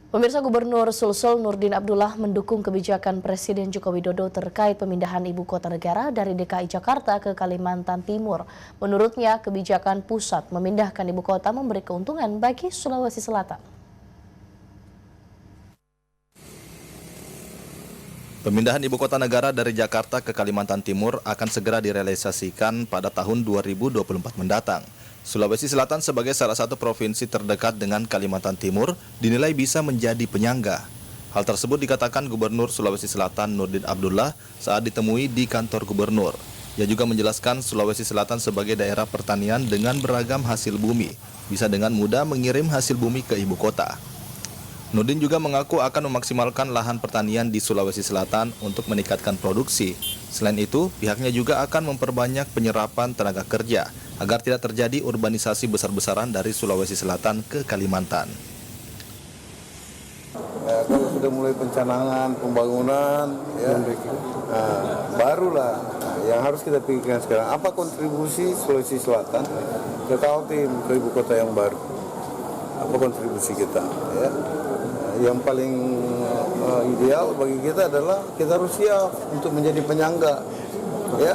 Pemirsa, Gubernur Sulsel Nurdin Abdullah mendukung kebijakan Presiden Joko Widodo terkait pemindahan ibu kota negara dari DKI Jakarta ke Kalimantan Timur. Menurutnya, kebijakan pusat memindahkan ibu kota memberi keuntungan bagi Sulawesi Selatan. Pemindahan ibu kota negara dari Jakarta ke Kalimantan Timur akan segera direalisasikan pada tahun 2024 mendatang. Sulawesi Selatan sebagai salah satu provinsi terdekat dengan Kalimantan Timur dinilai bisa menjadi penyangga. Hal tersebut dikatakan Gubernur Sulawesi Selatan Nurdin Abdullah saat ditemui di kantor gubernur. Ia juga menjelaskan Sulawesi Selatan sebagai daerah pertanian dengan beragam hasil bumi, bisa dengan mudah mengirim hasil bumi ke ibu kota. Nurdin juga mengaku akan memaksimalkan lahan pertanian di Sulawesi Selatan untuk meningkatkan produksi. Selain itu, pihaknya juga akan memperbanyak penyerapan tenaga kerja agar tidak terjadi urbanisasi besar-besaran dari Sulawesi Selatan ke Kalimantan. Kalau sudah mulai pencanangan, pembangunan, ya, barulah yang harus kita pikirkan sekarang. Apa kontribusi Sulawesi Selatan ke Kaltim, ke ibu kota yang baru? Apa kontribusi kita? Ya? Yang paling ideal bagi kita adalah kita harus siap untuk menjadi penyangga, ya,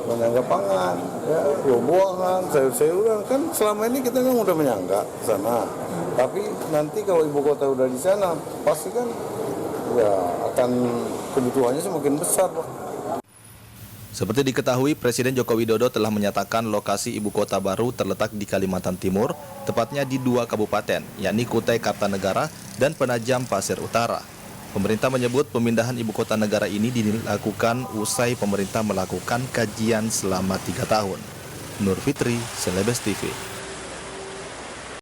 penyangga pangan, ya, buah-buahan, sayur-sayuran. Kan selama ini kita kan udah menyangga ke sana, tapi nanti kalau ibu kota udah di sana, pasti kan ya akan kebutuhannya semakin besar, Pak. Seperti diketahui, Presiden Joko Widodo telah menyatakan lokasi ibu kota baru terletak di Kalimantan Timur, tepatnya di 2 kabupaten, yakni Kutai Kartanegara dan Penajam Pasir Utara. Pemerintah menyebut pemindahan ibu kota negara ini dilakukan usai pemerintah melakukan kajian selama 3 tahun. Nur Fitri, Celebes TV.